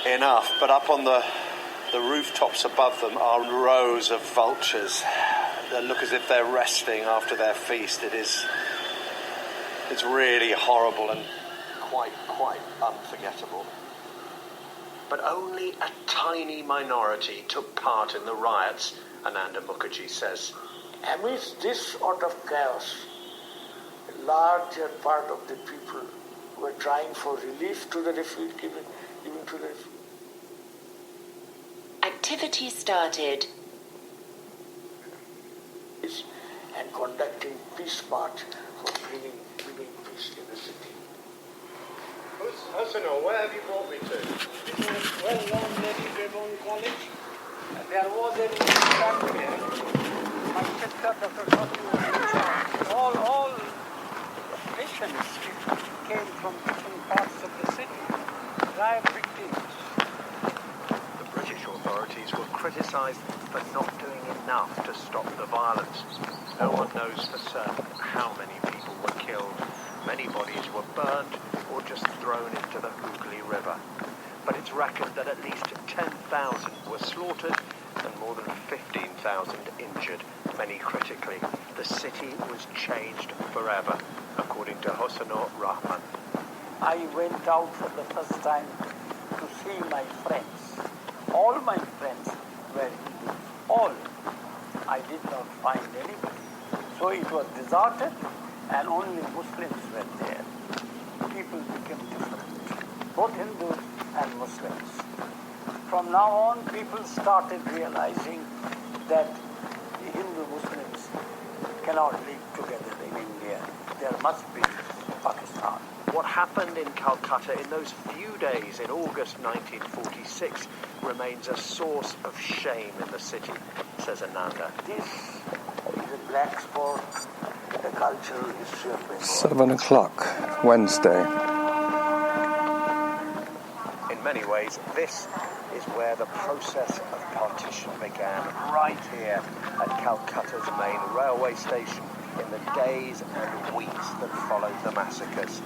enough, but up on the rooftops above them are rows of vultures that look as if they're resting after their feast. It's really horrible and quite unforgettable. But only a tiny minority took part in the riots, Ananda Mukherjee says. Amidst this sort of chaos, a larger part of the people were trying for relief to the refugees, giving to the refugees. Activity started. And conducting peace march for bringing peace in the city. Hussain, where have you brought me to? It was well-known Lady Brabourne College. There was a track there. My sister, Dr. Sothu, was in charge. All patients came from different parts of the city. Riot victims. The British authorities were criticised for not doing enough to stop the violence. No one knows for certain how many people were killed. Many bodies were burned or just thrown into the Hooghly River. But it's reckoned that at least 10,000 were slaughtered and more than 15,000 injured, many critically. The city was changed forever, according to Hossanur Rahman. I went out for the first time to see my friends. All my friends were Hindus. All. I did not find anybody. So it was deserted and only Muslims were there. People became different, both Hindus and Muslims. From now on, people started realizing that the Hindu-Muslims cannot live together in India. There must be Pakistan. What happened in Calcutta in those few days in August 1946 remains a source of shame in the city, says Ananda. This is a black spot in the cultural history of Bengal. 7 o'clock, Wednesday. In many ways, this is where the process of partition began, right here at Calcutta's main railway station in the days and weeks that followed the massacres.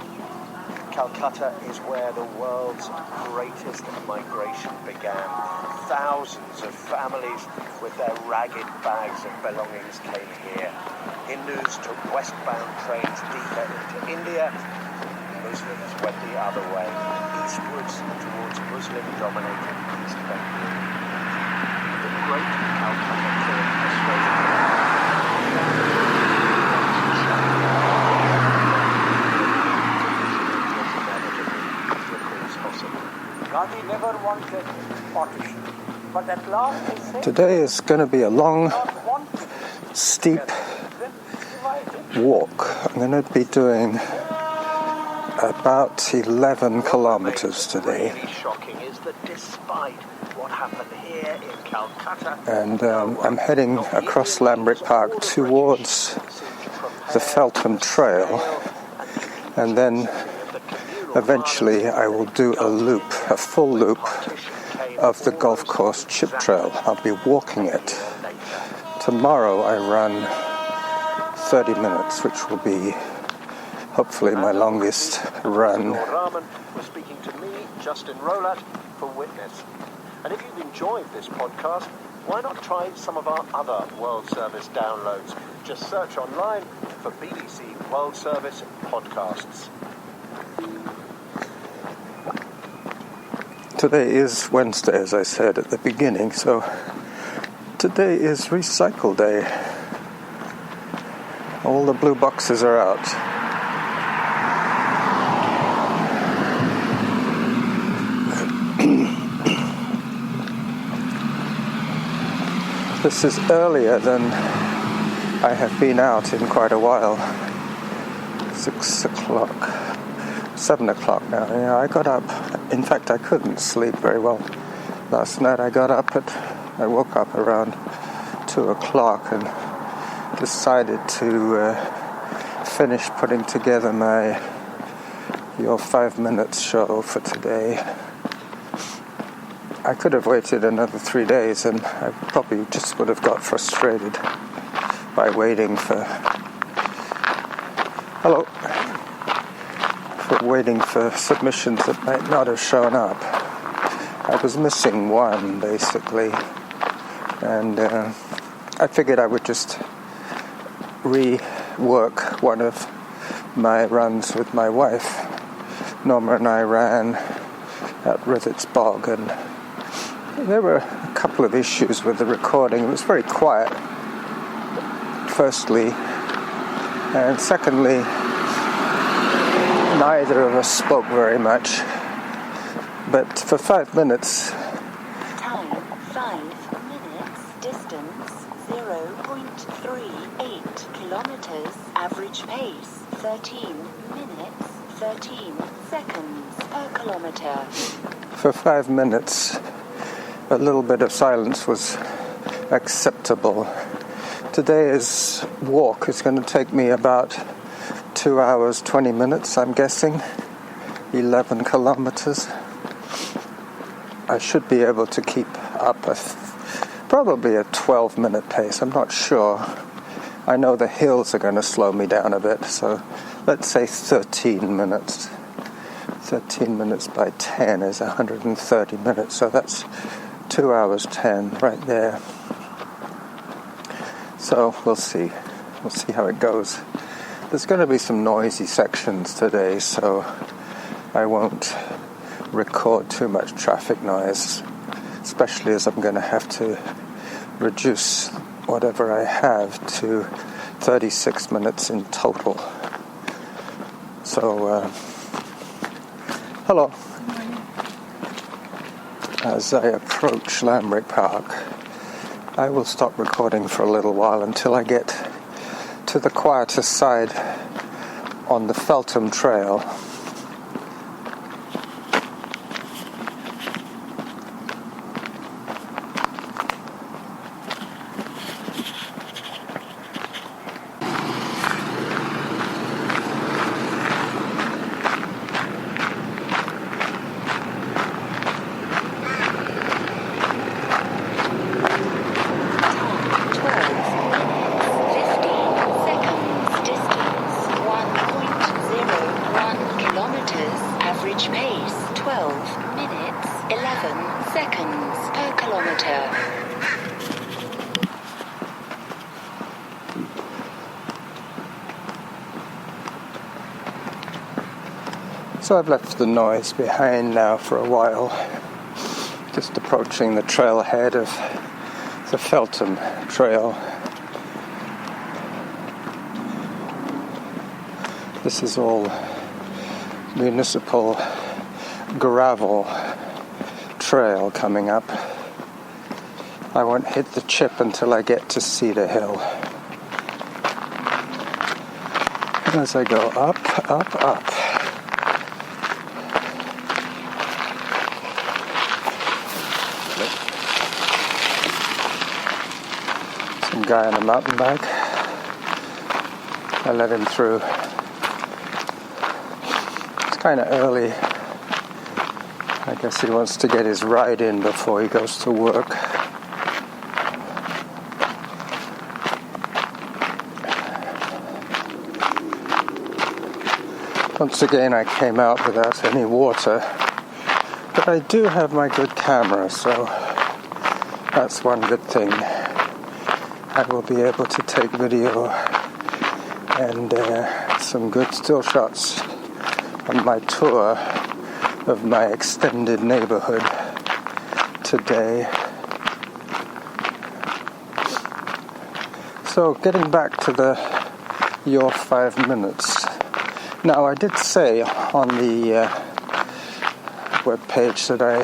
Calcutta is where the world's greatest migration began. Thousands of families with their ragged bags of belongings came here. Hindus took westbound trains deeper into India. Muslims went the other way, eastwards towards Muslim-dominated East Bengal. The Great Calcutta Killing persuaded Gandhi never wanted partition, but at last he said... Today is going to be a long, steep walk. I'm going to be doing about 11 kilometers today. Really shocking is that despite what happened here in Calcutta, and I'm heading across Lambrick Park towards the Feltham Trail, and then eventually I will do a loop, a full loop of the golf course chip trail. I'll be walking it. Tomorrow I run 30 minutes, which will be hopefully my longest run. Rahman was speaking to me, Justin Rolat, for Witness. And if you've enjoyed this podcast, why not try some of our other World Service downloads? Just search online for BBC World Service podcasts. Today is Wednesday, as I said at the beginning, so today is recycle day. All the blue boxes are out. This is earlier than I have been out in quite a while. 6 o'clock. 7 o'clock now. Yeah, I got up. In fact, I couldn't sleep very well last night. I woke up around 2 o'clock and decided to finish putting together your 5 minutes show for today. I could have waited another 3 days and I probably just would have got frustrated by waiting for submissions that might not have shown up. I was missing one, basically. And I figured I would just rework one of my runs with my wife. Norma and I ran at Rivets Bog, and there were a couple of issues with the recording. It was very quiet, firstly, and secondly, neither of us spoke very much. But for 5 minutes... Time, 5 minutes. Distance, 0.38 kilometers. Average pace, 13 minutes, 13 seconds per kilometer. For 5 minutes, a little bit of silence was acceptable. Today's walk is going to take me about 2 hours, 20 minutes, I'm guessing. 11 kilometers. I should be able to keep up probably a 12-minute pace. I'm not sure. I know the hills are going to slow me down a bit, so let's say 13 minutes. 13 minutes by 10 is 130 minutes, so that's 2 hours 10 right there. So we'll see. We'll see how it goes. There's going to be some noisy sections today, so I won't record too much traffic noise, especially as I'm going to have to reduce whatever I have to 36 minutes in total. So, hello. As I approach Lambrick Park, I will stop recording for a little while until I get to the quieter side on the Feltham Trail. So I've left the noise behind now for a while, just approaching the trailhead of the Feltham Trail. This is all municipal gravel trail coming up. I won't hit the chip until I get to Cedar Hill. And as I go up, up, up, some guy on a mountain bike. I let him through. It's kind of early. I guess he wants to get his ride in before he goes to work. Once again, I came out without any water, but I do have my good camera, so that's one good thing. I will be able to take video and some good still shots on my tour of my extended neighborhood today. So getting back to your 5 minutes. Now I did say on the webpage that I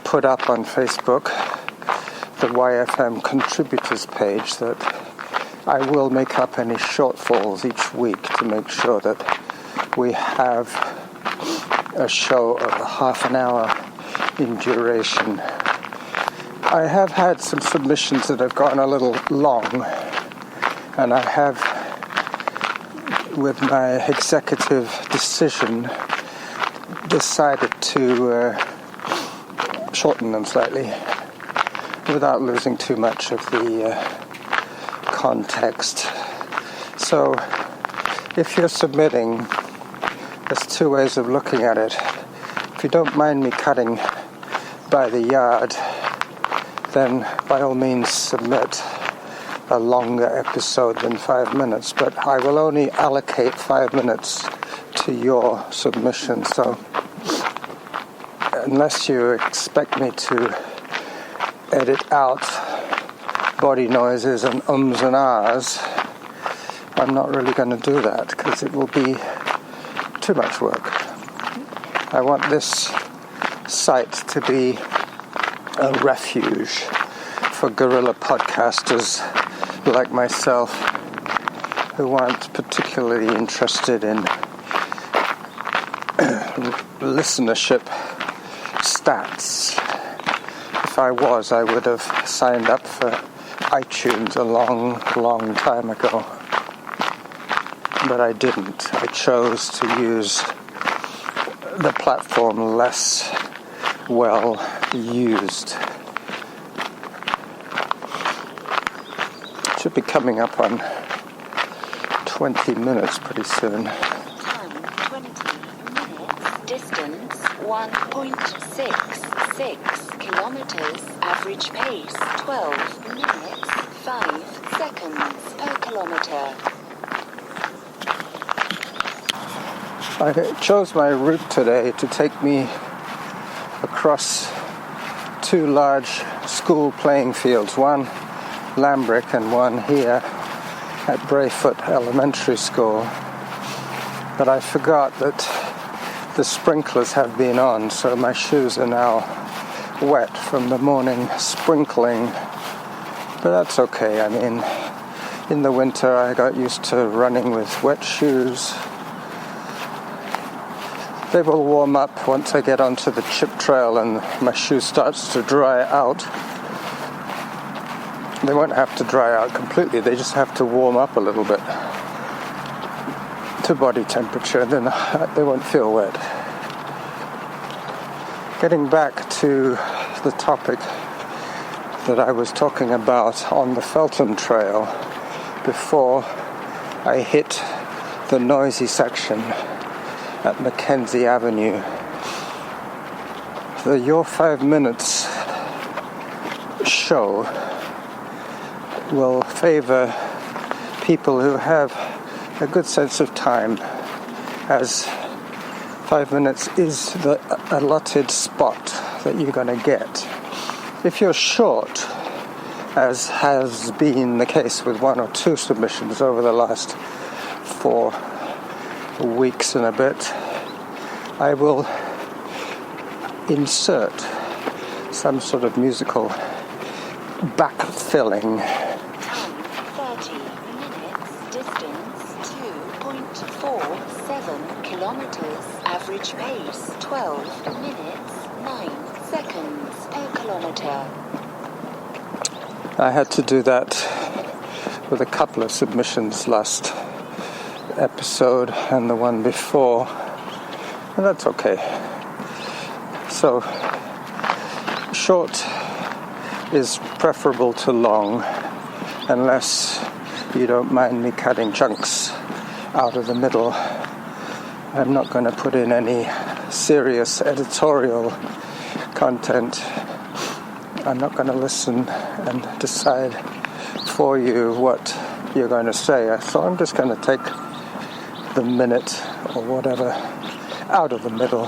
put up on Facebook, the YFM contributors page, that I will make up any shortfalls each week to make sure that we have a show of half an hour in duration. I have had some submissions that have gone a little long, and I have, with my executive decision, decided to shorten them slightly without losing too much of the context. So if you're submitting, there's two ways of looking at it. If you don't mind me cutting by the yard, then by all means submit a longer episode than 5 minutes. But I will only allocate 5 minutes to your submission. So unless you expect me to edit out body noises and ums and ahs, I'm not really going to do that because it will be too much work. I want this site to be a refuge for guerrilla podcasters like myself who aren't particularly interested in listenership stats. If I was, I would have signed up for iTunes a long time ago. But I didn't. I chose to use the platform less well used. Should be coming up on 20 minutes pretty soon. Time 20 minutes. Distance 1.66 kilometers. Average pace 12 minutes 5 seconds per kilometer. I chose my route today to take me across two large school playing fields, one Lambrick and one here at Brayfoot Elementary School. But I forgot that the sprinklers have been on, so my shoes are now wet from the morning sprinkling. But that's okay. I mean, in the winter I got used to running with wet shoes. They will warm up once I get onto the chip trail and my shoe starts to dry out. They won't have to dry out completely, they just have to warm up a little bit to body temperature, and then they won't feel wet. Getting back to the topic that I was talking about on the Felton Trail before I hit the noisy section at Mackenzie Avenue. The Your 5 Minutes show will favor people who have a good sense of time, as 5 minutes is the allotted spot that you're going to get. If you're short, as has been the case with 1 or 2 submissions over the last 4 weeks and a bit, I will insert some sort of musical backfilling. Time 30 minutes. Distance 2.47 kilometers. Average pace 12 minutes 9 seconds per kilometer. I had to do that with a couple of submissions last episode and the one before, and that's okay. So short is preferable to long, unless you don't mind me cutting chunks out of the middle. I'm not going to put in any serious editorial content. I'm not going to listen and decide for you what you're going to say. So I'm just going to take the minute or whatever out of the middle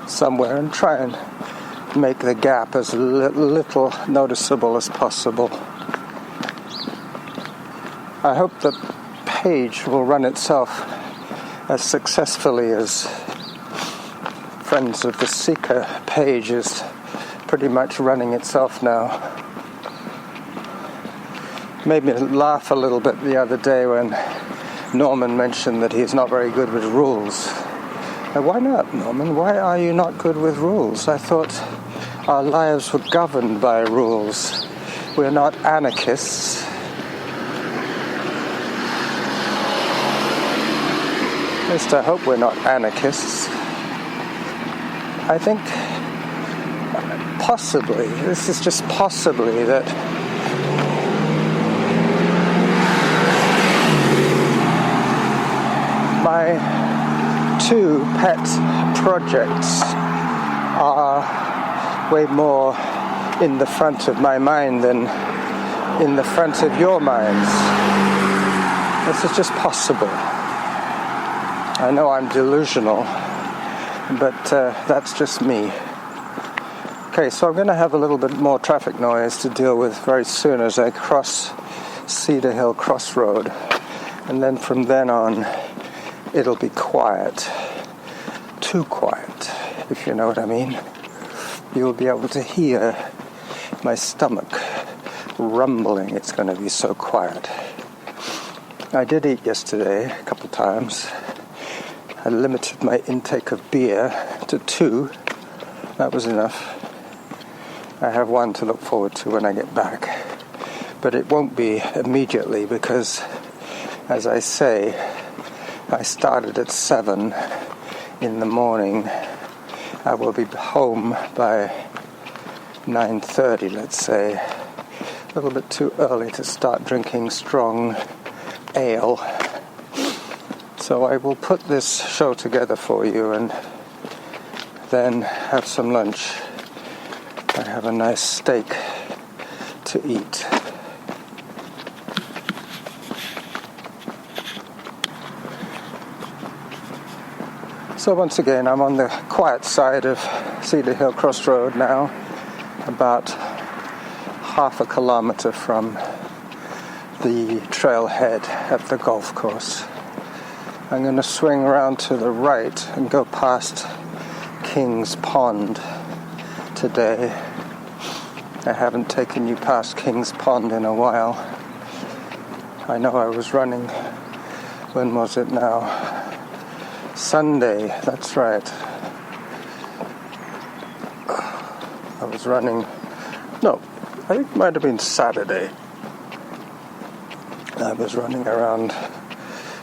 somewhere and try and make the gap as little noticeable as possible. I hope the page will run itself as successfully as Friends of the Seeker page is pretty much running itself now. Made me laugh a little bit the other day when Norman mentioned that he's not very good with rules. Now, why not, Norman? Why are you not good with rules? I thought our lives were governed by rules. We're not anarchists. At least I hope we're not anarchists. I think possibly, this is just possibly, that my 2 pet projects are way more in the front of my mind than in the front of your minds. This is just possible. I know I'm delusional, but that's just me. Okay, so I'm going to have a little bit more traffic noise to deal with very soon as I cross Cedar Hill Crossroad. And then from then on, it'll be quiet. Too quiet, if you know what I mean. You'll be able to hear my stomach rumbling. It's going to be so quiet. I did eat yesterday a couple times. I limited my intake of beer to 2. That was enough. I have 1 to look forward to when I get back. But it won't be immediately because, as I say, I started at 7 in the morning. I will be home by 9:30, let's say. A little bit too early to start drinking strong ale. So I will put this show together for you and then have some lunch. I have a nice steak to eat. So once again, I'm on the quiet side of Cedar Hill Crossroad now, about half a kilometre from the trailhead at the golf course. I'm going to swing around to the right and go past King's Pond today. I haven't taken you past King's Pond in a while. I know I was running, when was it now? Sunday, that's right. I was running, no, I think it might have been Saturday. I was running around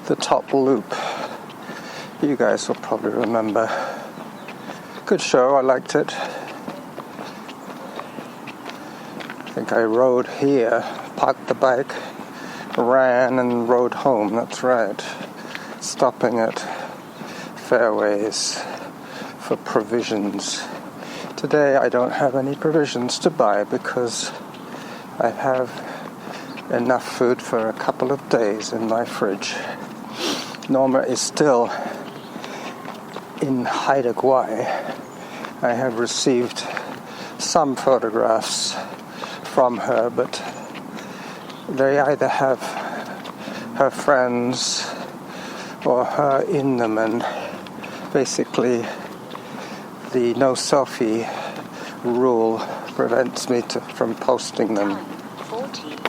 the top loop. You guys will probably remember. Good show, I liked it. I think I rode here, parked the bike, ran and rode home, that's right. Stopping at Fairways for provisions. Today I don't have any provisions to buy because I have enough food for a couple of days in my fridge. Norma is still in Haida Gwaii. I have received some photographs from her, but they either have her friends or her in them, and basically the no selfie rule prevents me from posting them. Time, 40 minutes,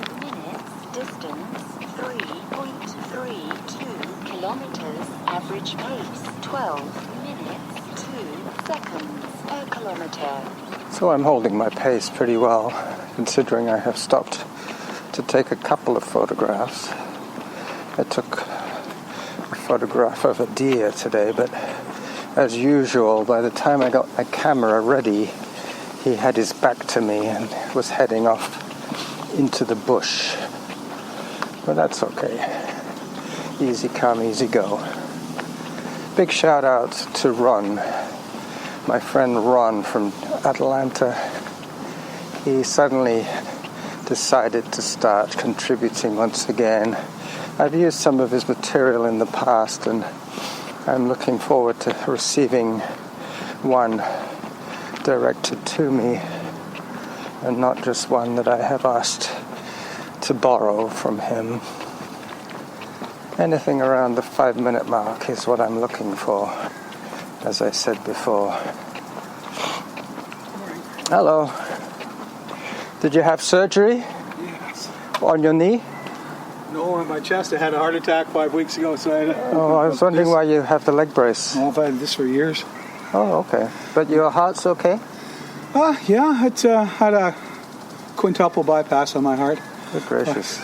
distance 3.32 kilometers, average pace 12 minutes 2 seconds per kilometer. So I'm holding my pace pretty well, considering I have stopped to take a couple of photographs. I took a photograph of a deer today, but as usual, by the time I got my camera ready, he had his back to me and was heading off into the bush. But that's okay. Easy come, easy go. Big shout out to Ron, my friend Ron from Atlanta. He suddenly decided to start contributing once again. I've used some of his material in the past, and I'm looking forward to receiving one directed to me and not just one that I have asked to borrow from him. Anything around the 5-minute mark is what I'm looking for, as I said before. Hello. Did you have surgery? Yes. On your knee? No, on my chest. I had a heart attack 5 weeks ago, so I was wondering why you have the leg brace. Well, I've had this for years. Oh, okay. But your heart's okay? Yeah, it had a quintuple bypass on my heart. Good gracious.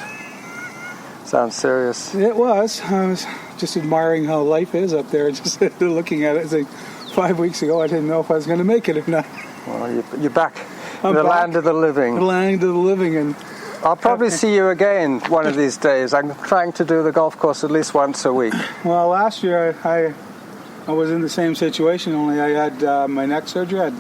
Sounds serious. It was. I was just admiring how life is up there, just looking at it. It's like 5 weeks ago, I didn't know if I was going to make it or not. Well, you're back. I'm the back. Land of the living. The land of the living. And I'll probably see you again one of these days. I'm trying to do the golf course at least once a week. well, last year I was in the same situation, only I had my neck surgery. I had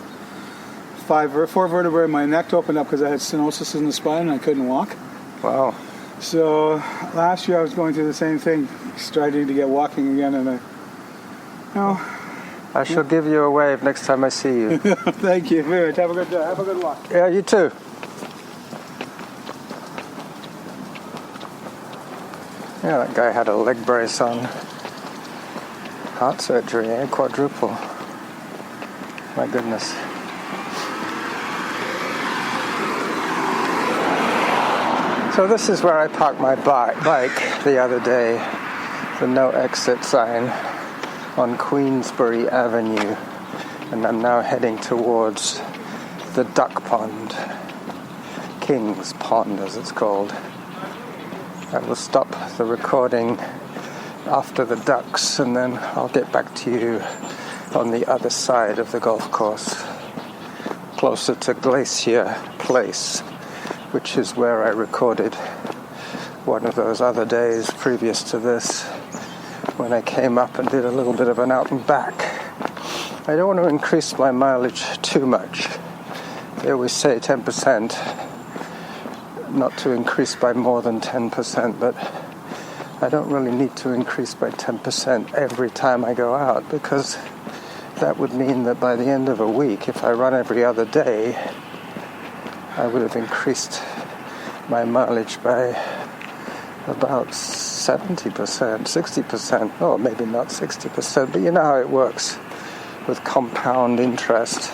4 vertebrae in my neck opened up because I had stenosis in the spine and I couldn't walk. Wow. So last year I was going through the same thing, starting to get walking again, and I shall give you a wave next time I see you. Thank you very much. Have a good walk. Yeah, you too. Yeah, that guy had a leg brace on. Heart surgery, quadruple. My goodness. So this is where I parked my bike the other day. The no exit sign on Queensbury Avenue. And I'm now heading towards the duck pond. King's Pond, as it's called. I will stop the recording after the ducks, and then I'll get back to you on the other side of the golf course, closer to Glacier Place, which is where I recorded one of those other days previous to this, when I came up and did a little bit of an out and back. I don't want to increase my mileage too much. They always say 10%, not to increase by more than 10%, but I don't really need to increase by 10% every time I go out, because that would mean that by the end of a week, if I run every other day, I would have increased my mileage by about 70%, 60%. Oh, maybe not 60%, but you know how it works with compound interest.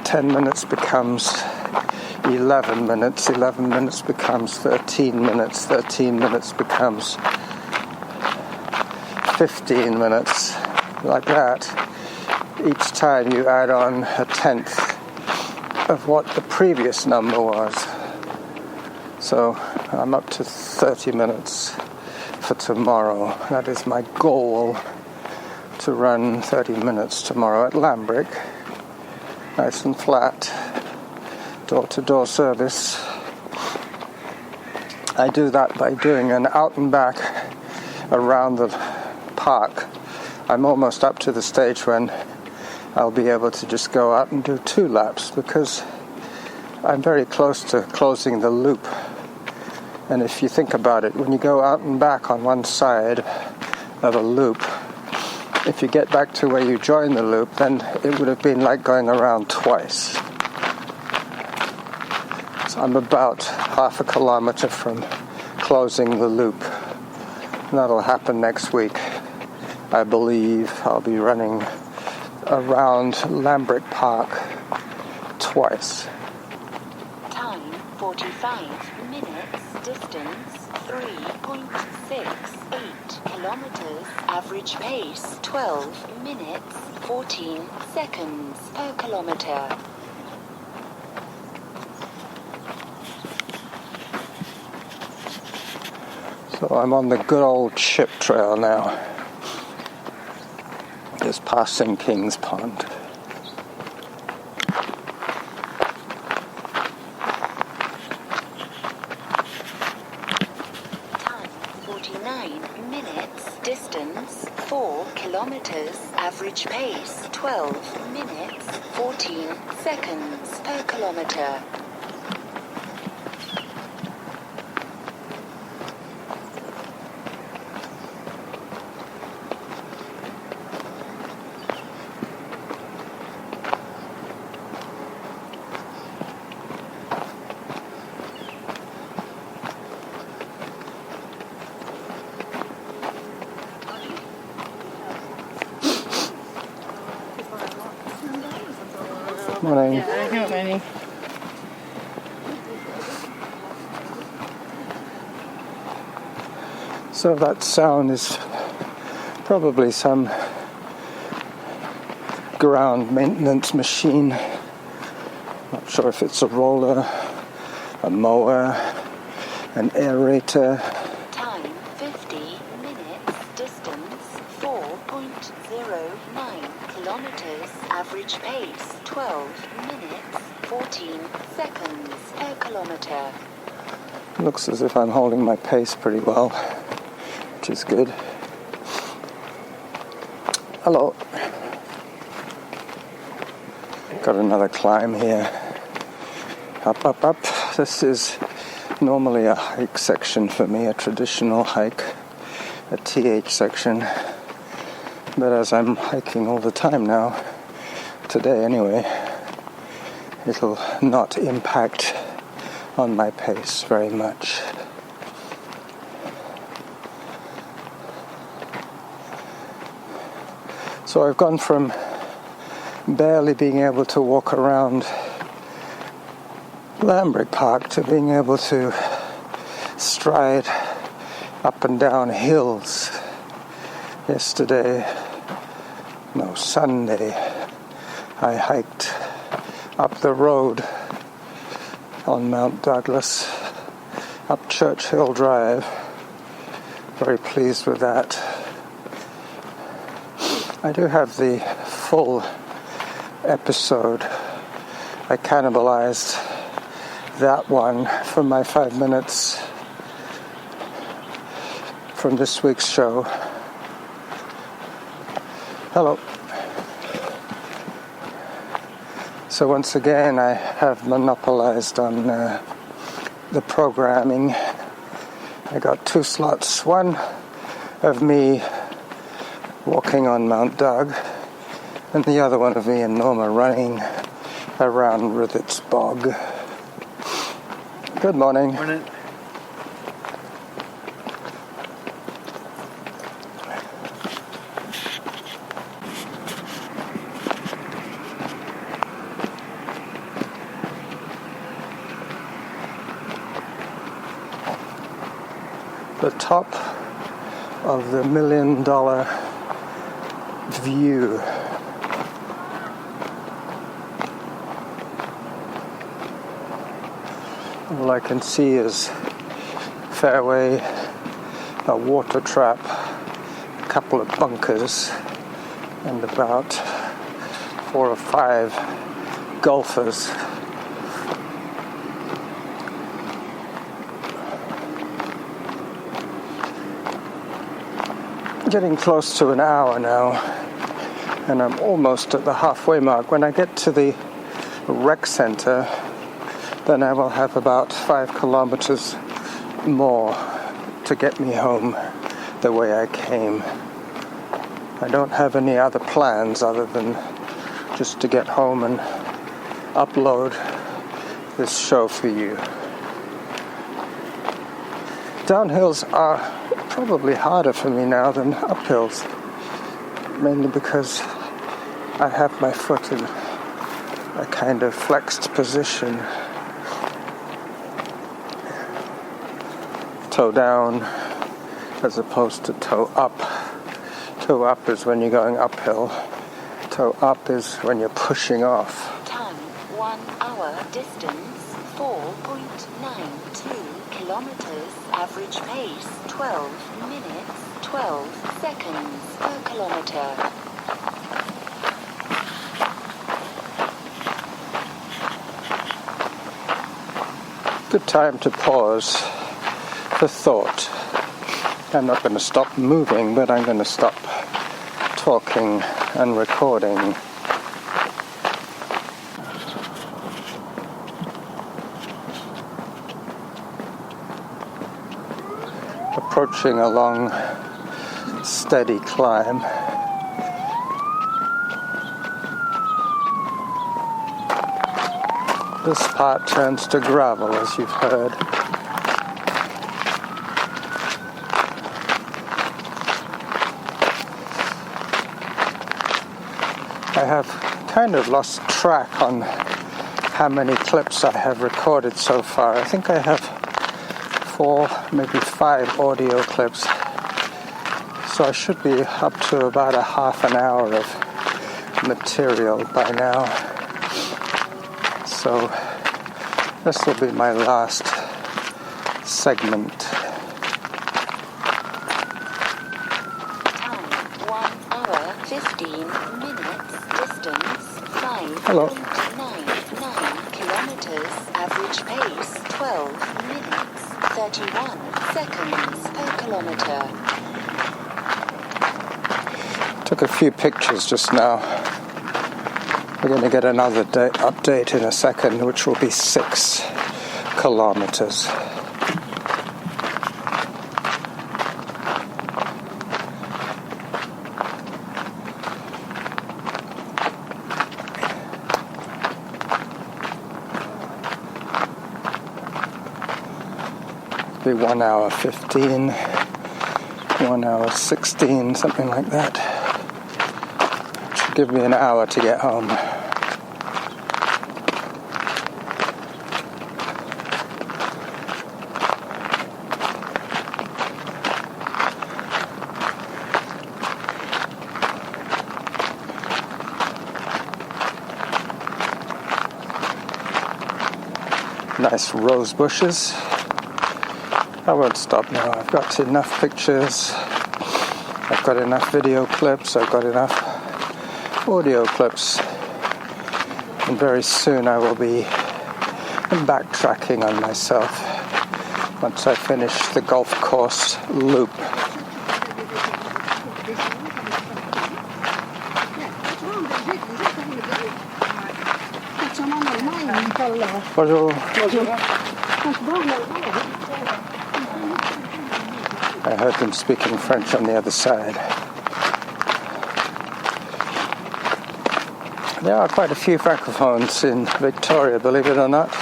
10 minutes becomes 11 minutes, 11 minutes becomes 13 minutes, 13 minutes becomes 15 minutes, like that. Each time you add on a tenth of what the previous number was. So I'm up to 30 minutes for tomorrow. That is my goal, to run 30 minutes tomorrow at Lambrick. Nice and flat. Door-to-door service. I do that by doing an out and back around the park. I'm almost up to the stage when I'll be able to just go out and do 2 laps, because I'm very close to closing the loop. And if you think about it, when you go out and back on one side of a loop, if you get back to where you join the loop, then it would have been like going around twice. So I'm about half a kilometer from closing the loop. And that'll happen next week. I believe I'll be running around Lambrick Park twice. Time 45 minutes. Distance 3.68 kilometers. Average pace 12 minutes 14 seconds per kilometer. So I'm on the good old chip trail now. Just passing King's Pond. Time 49 minutes. Distance 4 kilometers. Average pace 12 minutes 14 seconds per kilometer. Morning. So that sound is probably some ground maintenance machine. Not sure if it's a roller, a mower, an aerator. Time 50 minutes. Distance 4.09 kilometers. Average pace 12 minutes 14 seconds per kilometer. Looks as if I'm holding my pace pretty well, which is good. Hello. Got another climb here. Up, up, up. This is normally a hike section for me, a traditional hike, a TH section. But as I'm hiking all the time now, today anyway, it'll not impact on my pace very much. So I've gone from barely being able to walk around Lambrick Park to being able to stride up and down hills. Sunday, I hiked up the road on Mount Douglas, up Churchill Drive. Very pleased with that. I do have the full episode. I cannibalized that one from my 5 minutes from this week's show. Hello. So once again, I have monopolized on the programming. I got 2 slots. One of me walking on Mount Doug, and the other one of me and Norma running around Rivets Bog. Good morning. Morning. The top of the $1 million view. All I can see is fairway, a water trap, a couple of bunkers, and about 4 or 5 golfers. Getting close to an hour now, and I'm almost at the halfway mark. When I get to the rec center, then I will have about 5 kilometers more to get me home the way I came. I don't have any other plans other than just to get home and upload this show for you. Downhills are probably harder for me now than uphills, mainly because I have my foot in a kind of flexed position. Toe down as opposed to toe up. Toe up is when you're going uphill. Toe up is when you're pushing off. Time 1 hour, distance 4.92 kilometers, average pace 12 minutes 12 seconds per kilometer. Good time to pause for thought. I'm not going to stop moving, but I'm going to stop talking and recording. Approaching a long, steady climb. This part turns to gravel, as you've heard. I have kind of lost track on how many clips I have recorded so far. I think I have 4, maybe 5 audio clips. So I should be up to about a half an hour of material by now. So this will be my last segment. Time 1 hour 15 minutes, distance 5.99 kilometers, average pace 12 minutes 31 seconds per kilometer. Took a few pictures just now. We're going to get another update in a second, which will be 6 kilometers. Be 1 hour 15, 1 hour 16, something like that. Should give me an hour to get home. Nice rose bushes. I won't stop now. I've got enough pictures. I've got enough video clips. I've got enough audio clips. And very soon I will be backtracking on myself once I finish the golf course loop. Bonjour. I heard them speaking French on the other side. There are quite a few francophones in Victoria, believe it or not.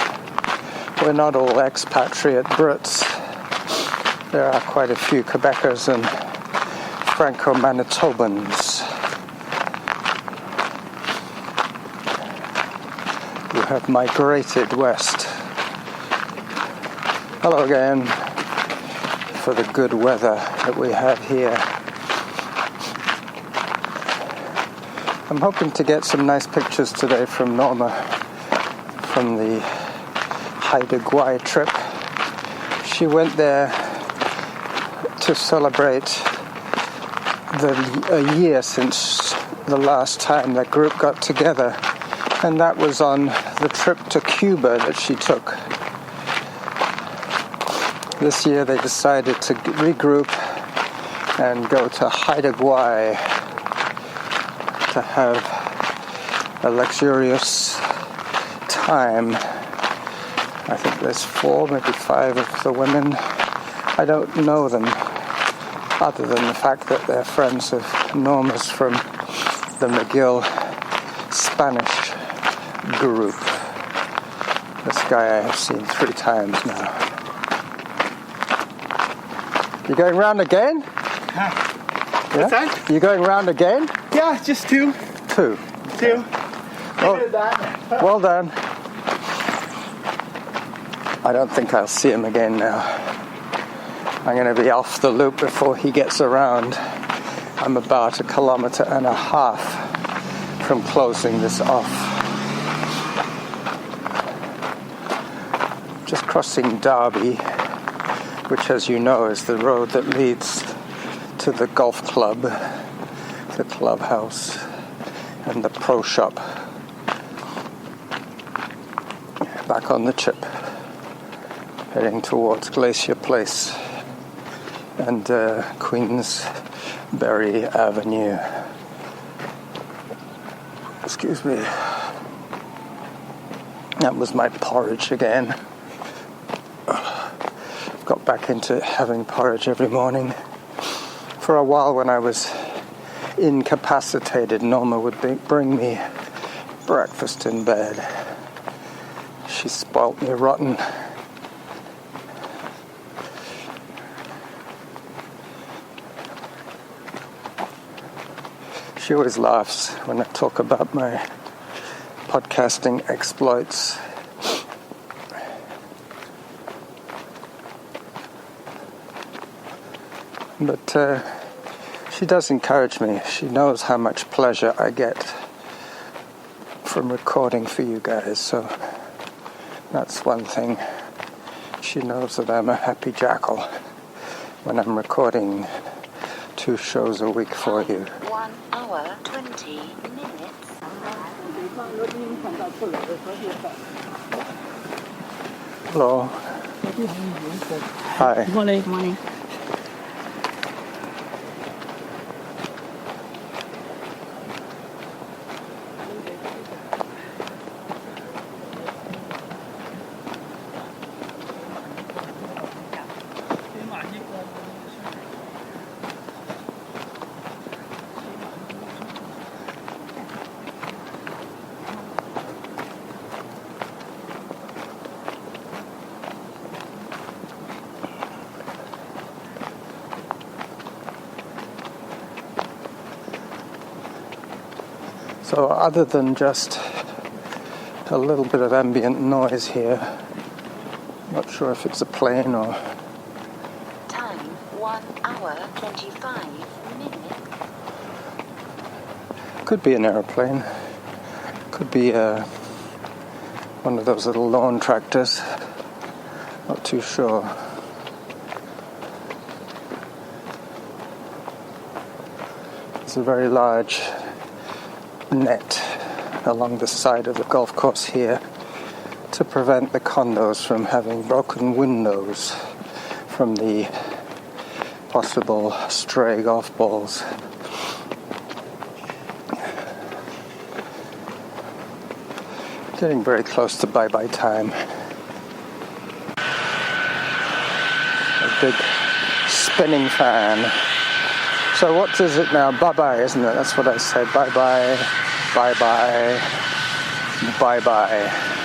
We're not all expatriate Brits. There are quite a few Quebecers and Franco-Manitobans. You have migrated west. Hello again. For the good weather that we have here. I'm hoping to get some nice pictures today from Norma from the Haida Gwaii trip. She went there to celebrate a year since the last time that group got together, and that was on the trip to Cuba that she took. This year they decided to regroup and go to Haida Gwaii to have a luxurious time. I think there's 4, maybe 5 of the women. I don't know them, other than the fact that they're friends of Norma's from the McGill Spanish group. This guy I have seen 3 times now. You going round again? What's that? You going round again? Yeah, just 2. 2. 2. Well done. I don't think I'll see him again now. I'm going to be off the loop before he gets around. I'm about 1.5 kilometers from closing this off. Just crossing Derby, which, as you know, is the road that leads to the golf club, the clubhouse, and the pro shop. Back on the chip, heading towards Glacier Place and Queensberry Avenue. Excuse me. That was my porridge again. Got back into having porridge every morning. For a while when I was incapacitated, Norma would bring me breakfast in bed. She spoilt me rotten. She always laughs when I talk about my podcasting exploits. But she does encourage me. She knows how much pleasure I get from recording for you guys, so that's one thing. She knows that I'm a happy jackal when I'm recording 2 shows a week for you. 1 hour, 20 minutes. Hello. Hi. Good morning. Morning. So other than just a little bit of ambient noise here, not sure if it's a plane or... Time 1 hour 25 minutes. Could be an aeroplane. Could be one of those little lawn tractors. Not too sure. There's a very large net along the side of the golf course here to prevent the condos from having broken windows from the possible stray golf balls. Getting very close to bye-bye time. A big spinning fan. So what is it now? Bye-bye, isn't it? That's what I said. Bye-bye, bye-bye, bye-bye.